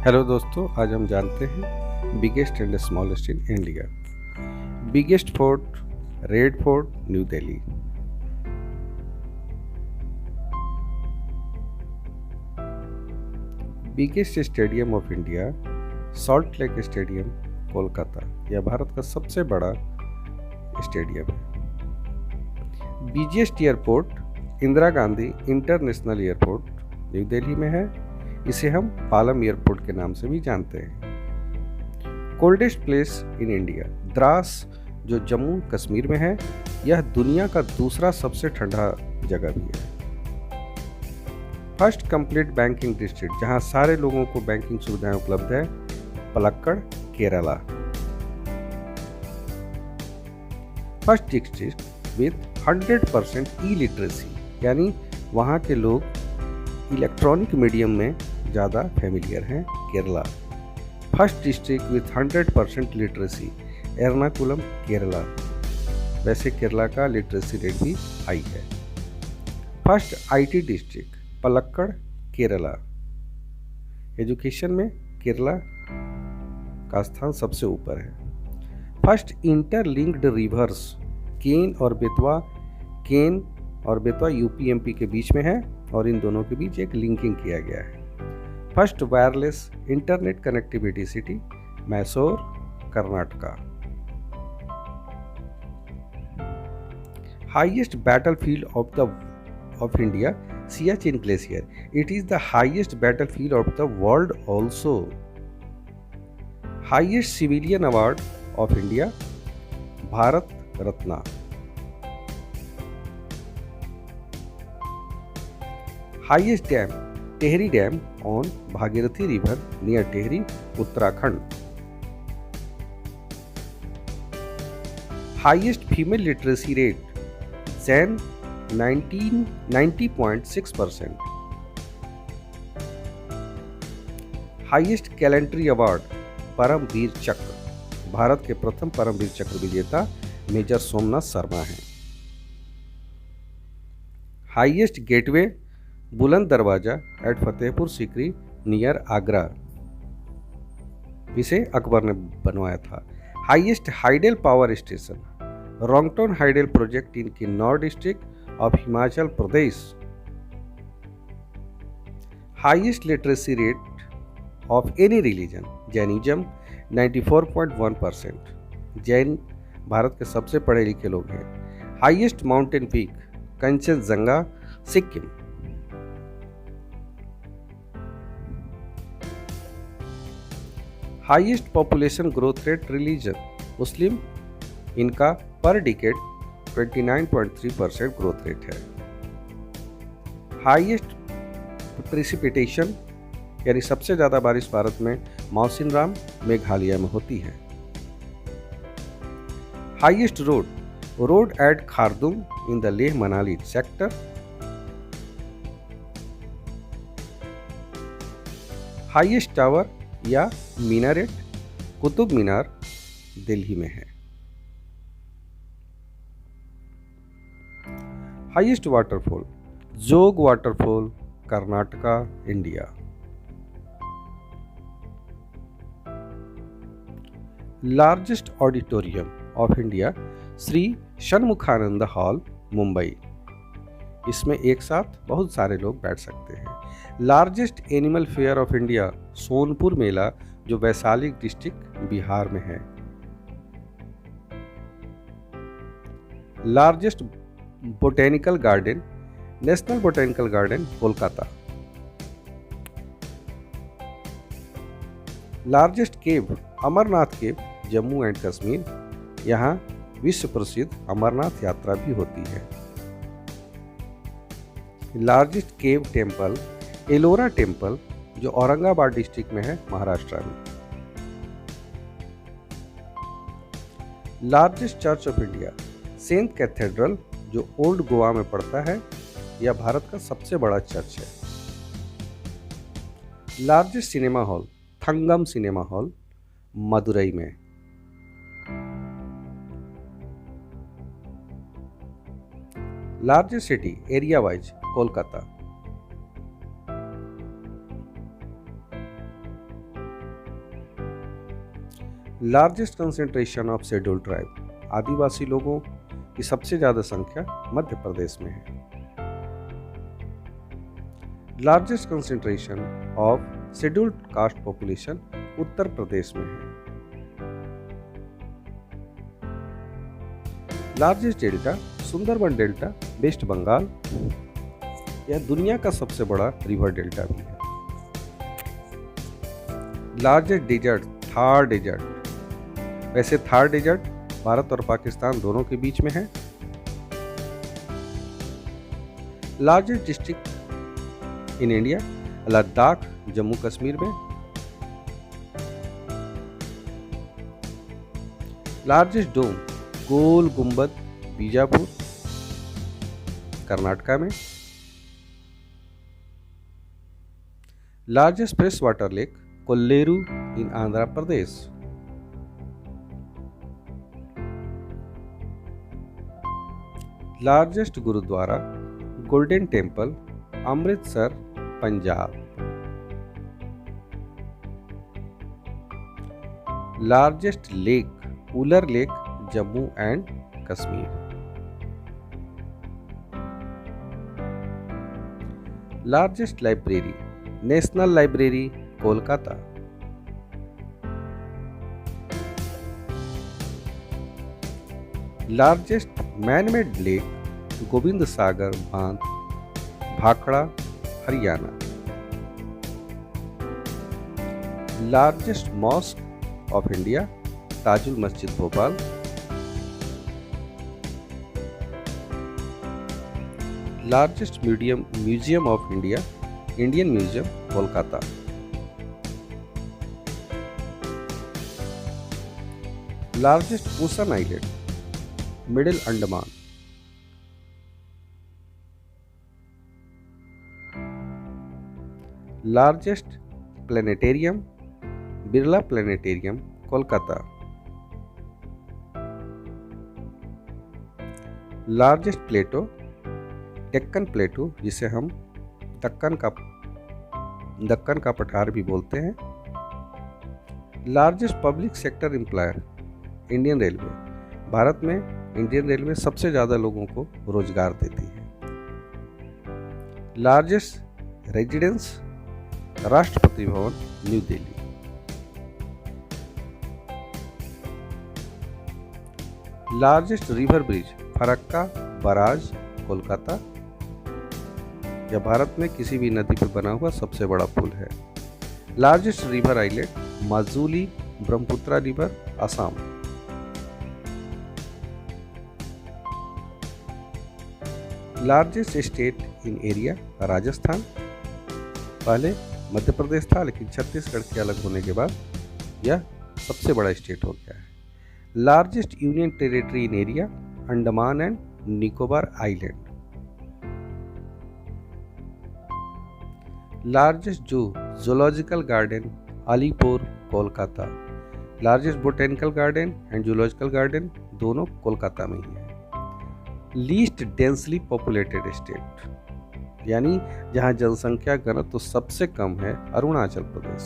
Hello दोस्तों, आज हम जानते हैं biggest and smallest in India. Biggest fort, red fort, new Delhi. Biggest stadium of India, salt lake stadium, Kolkata. यह भारत का सबसे बड़ा स्टेडियम है। Biggest airport, Indira Gandhi international airport, new Delhi में है। इसे हम पालम एयरपोर्ट के नाम से भी जानते हैं। Coldest place in India, Dras, जो जम्मू कश्मीर में है। यह दुनिया का दूसरा सबसे ठंडा जगह भी है। फर्स्ट कंप्लीट बैंकिंग डिस्ट्रिक्ट, जहां सारे लोगों को बैंकिंग सुविधाएं उपलब्ध है, Palakkad, Kerala. First district with 100% E literacy, यानी वहां के लोग इलेक्ट्रॉनिक मीडियम में ज़्यादा फैमिलियर हैं, Kerala. First district with 100% literacy, Ernakulam, Kerala. वैसे केरला का लिटरेसी रेट भी हाई है। First IT district, Palakkad, Kerala. Education में केरला का स्थान सबसे ऊपर है। फर्स्ट इंटरलिंक्ड रिवर्स, केन और बेतवा। केन और बेतवा यूपी एमपी के बीच में है और इन दोनों के बीच एक लिंकिंग किया गया है। First wireless internet connectivity city, Mysore, Karnataka. Highest battlefield of India, Siachen glacier. It is the highest battlefield of the world also. Highest civilian award of India, Bharat Ratna. Highest dam, Tehri dam on Bhagirathi river near Tehri, Uttarakhand. Highest female literacy rate, Jain 90.6%। Highest gallantry award, Paramvir Chakra. Bharat के प्रथम परमवीर चक्र विजेता major Somnath Sharma हैं। Highest gateway, Buland Darwaza at Fatehpur Sikri near Agra. इसे अकबर ने बनवाया था। Highest hydel power station, Rongtong hydel project in Kinnaur district of Himachal Pradesh. Highest literacy rate of any religion, Jainism 94.1%। Jain Bharat के सबसे पढ़े लिखे लोग हैं। Highest mountain peak, Kanchenjunga, Sikkim. Highest population growth rate religion, Muslim. इनका पर डिकेड 29.3% ग्रोथ रेट है। हाईएस्ट प्रेसिपिटेशन, यानी सबसे ज्यादा बारिश भारत में मौसिनराम, मेघालय में होती है। Highest road at Khardung in the Leh Manali sector. Highest tower या मीनारेट, कुतुब मीनार, दिल्ली में है। Highest waterfall, Jog waterfall, Karnataka, India. Largest auditorium of India, Shri Shanmukhananda hall, Mumbai. इसमें एक साथ बहुत सारे लोग बैठ सकते हैं। Largest animal fair of India, Sonpur Mela, जो वैशाली डिस्ट्रिक्ट, बिहार में है। Largest botanical garden, national botanical garden, Kolkata. Largest cave, Amarnath cave, Jammu and Kashmir. यहाँ विश्व प्रसिद्ध अमरनाथ यात्रा भी होती है। Largest cave temple, Ellora temple, जो औरंगाबाद डिस्ट्रिक्ट में है, महाराष्ट्र में। Largest church of India, saint cathedral, जो ओल्ड गोवा में पड़ता है। यह भारत का सबसे बड़ा चर्च है। Largest cinema hall, Thangam cinema hall, Madurai में। Largest city area wise, Kolkata. Largest concentration of scheduled tribe, adivasi लोगों की सबसे ज़्यादा संख्या मध्य प्रदेश में है। Largest concentration of scheduled caste population Uttar Pradesh में है। Largest delta Sundarban delta West Bengal, यह दुनिया का सबसे बड़ा रिवर डेल्टा भी है। लार्जेस्ट डेजर्ट थार डेजर्ट, वैसे थार डेजर्ट भारत और पाकिस्तान दोनों के बीच में है। Largest district in India Ladakh Jammu Kashmir में। लार्जेस्ट डोम गोल गुंबद बीजापुर कर्नाटका में। Largest fresh water lake Kolleru in Andhra Pradesh. Largest gurdwara Golden Temple Amritsar Punjab. Largest lake Wular lake Jammu and Kashmir. Largest library national library Kolkata. Largest man made lake Gobind Sagar बांध Bhakra Haryana. Largest mosque of India Tajul Masjid Bhopal. Largest museum of India Indian museum Kolkata. Largest ocean island middle Andaman. Largest planetarium Birla planetarium Kolkata. Largest plateau Deccan plateau, जिसे हम दक्कन का पठार भी बोलते हैं। Largest public sector employer Indian railway, Bharat में Indian railway सबसे ज़्यादा लोगों को रोजगार देती है। Largest residence Rashtrapati Bhavan new Delhi. Largest river bridge Farakka barrage Kolkata, यह भारत में किसी भी नदी पर बना हुआ सबसे बड़ा पुल है। Largest river island Majuli Brahmaputra river Assam. Largest state in area Rajasthan, पहले मध्य प्रदेश था लेकिन छत्तीसगढ़ के अलग होने के बाद यह सबसे बड़ा स्टेट हो गया है। Largest union territory in area Andaman and Nicobar island. Largest zoological garden Alipur Kolkata. Largest botanical garden and zoological garden दोनों कोलकाता में ही है। लीस्ट डेंसली पॉपुलेटेड स्टेट, यानी जहां जनसंख्या घनत्व सबसे कम है, Arunachal Pradesh.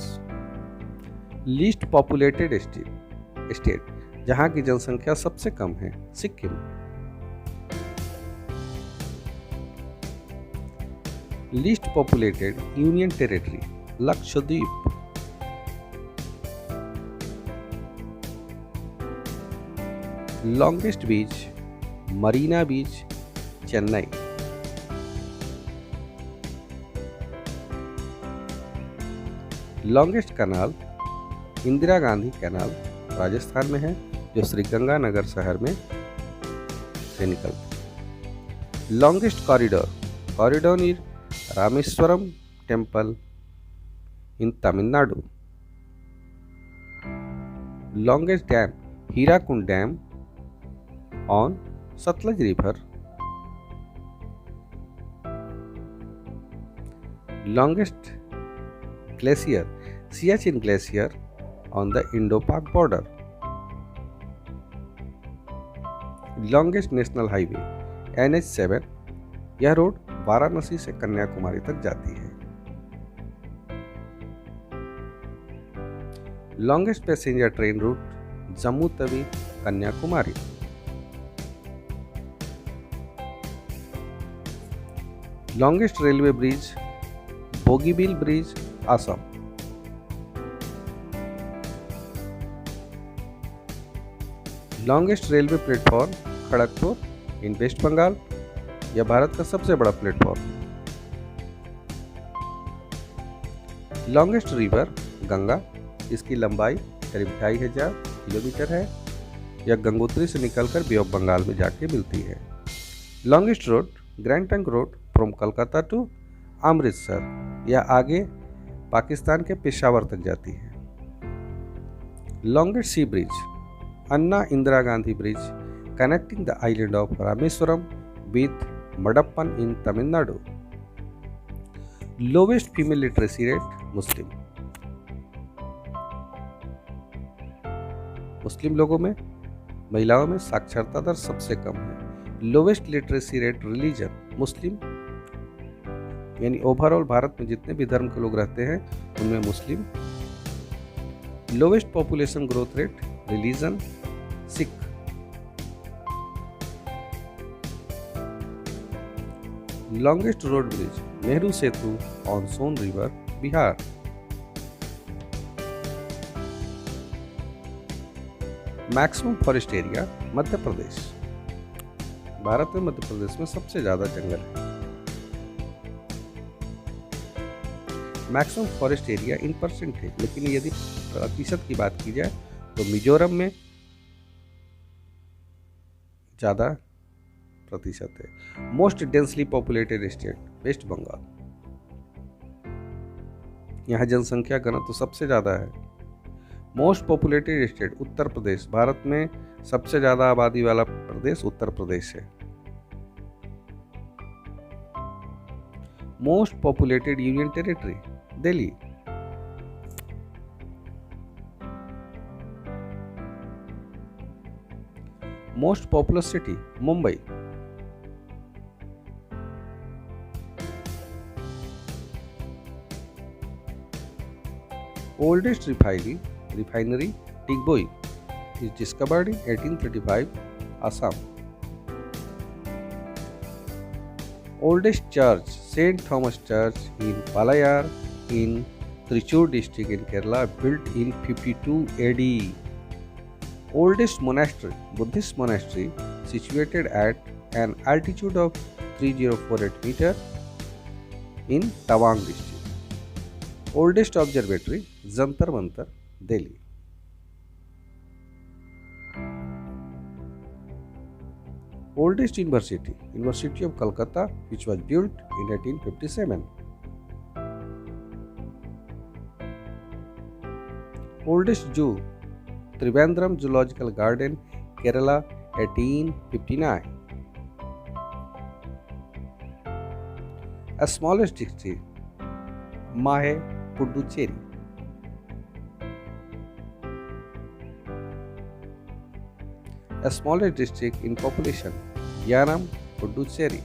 Least populated state, जहां की जनसंख्या सबसे कम है, Sikkim. Least populated union territory Lakshadweep. Longest beach Marina beach Chennai. Longest canal Indira Gandhi canal Rajasthan में है, जो श्रीगंगानगर शहर में से निकलता। Longest corridor in Rameshwaram temple in Tamil Nadu. Longest dam Hirakud dam on Sutlej river. Longest glacier Siachen glacier on the Indo Pak border. Longest national highway NH7, यह road Varanasi से कन्याकुमारी तक जाती है। Longest passenger train route Jammu Tawi, Kanyakumari. Longest railway bridge Bogibeel bridge, Assam. Longest railway platform Kharagpur in West Bengal, यह भारत का सबसे बड़ा platform. Longest river Ganga, इसकी लंबाई करीब 2500 किलोमीटर है। यह गंगोत्री से निकलकर बे ऑफ बंगाल में जाके मिलती है। Longest road grand trunk road from Calcutta to Amritsar, यह आगे पाकिस्तान के पेशावर तक जाती है। Longest sea bridge Annai Indira Gandhi bridge connecting the island of Rameswaram with Mandapam in Tamil Nadu. Lowest female literacy rate Muslim. Muslim लोगों में महिलाओं में साक्षरता दर सबसे कम है। Lowest literacy rate religion Muslim, यानी ओवरऑल भारत में जितने भी धर्म के लोग रहते हैं उनमें Muslim. Lowest population growth rate religion Sikh. Longest road bridge Nehru Setu on Son river, Bihar. Maximum forest area Madhya Pradesh. Bharat में मध्य प्रदेश में सबसे ज्यादा जंगल है। Maximum forest area in percent है, लेकिन यदि प्रतिशत की बात की जाए तो मिजोरम में ज़्यादा प्रतिशत है। Most densely populated state West Bengal, यहाँ जनसंख्या घनत्व सबसे ज़्यादा है। मोस्ट पॉपुलेटेड स्टेट उत्तर प्रदेश, भारत में सबसे ज़्यादा आबादी वाला प्रदेश उत्तर प्रदेश है। Most populated union territory Delhi. Most popular city Mumbai. Oldest refinery Digboi is discovered in 1835, Assam. Oldest church, St. Thomas Church in Palayar in Thrissur district in Kerala, built in 52 AD. Oldest monastery, Buddhist monastery, situated at an altitude of 3048 meter in Tawang district. Oldest observatory, Jantar Mantar, Delhi. Oldest university, University of Calcutta, which was built in 1857. Oldest zoo, Trivandrum Zoological Garden, Kerala, 1859. A smallest district, Mahe, Puducherry. A smallest district in population, Yanam, Puducherry.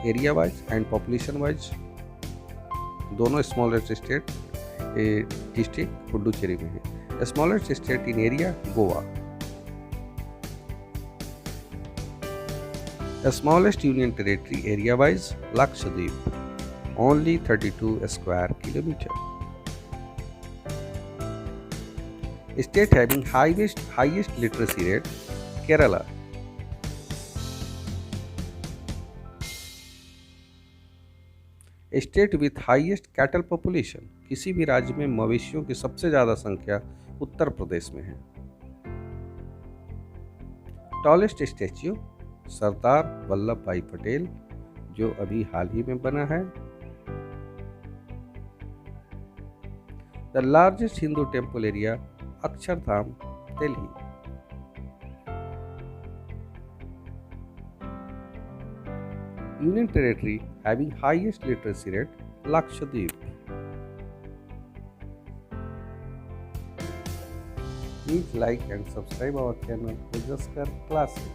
Area wise and population wise दोनों smallest state district Puducherry में है। Smallest state in area, Goa. The smallest union territory area wise, Lakshadweep, only 32 square kilometer. State having highest literacy rate, Kerala. State with highest cattle population, किसी भी राज्य में मवेशियों की सबसे ज्यादा संख्या उत्तर प्रदेश में है। टॉलेस्ट स्टैच्यू, सरदार वल्लभ भाई पटेल, जो अभी हाल ही में बना है। The largest Hindu temple area, Akshardham, Delhi. Union territory having highest literacy rate, Lakshadweep. Please like and subscribe our channel Tejaskar Classes.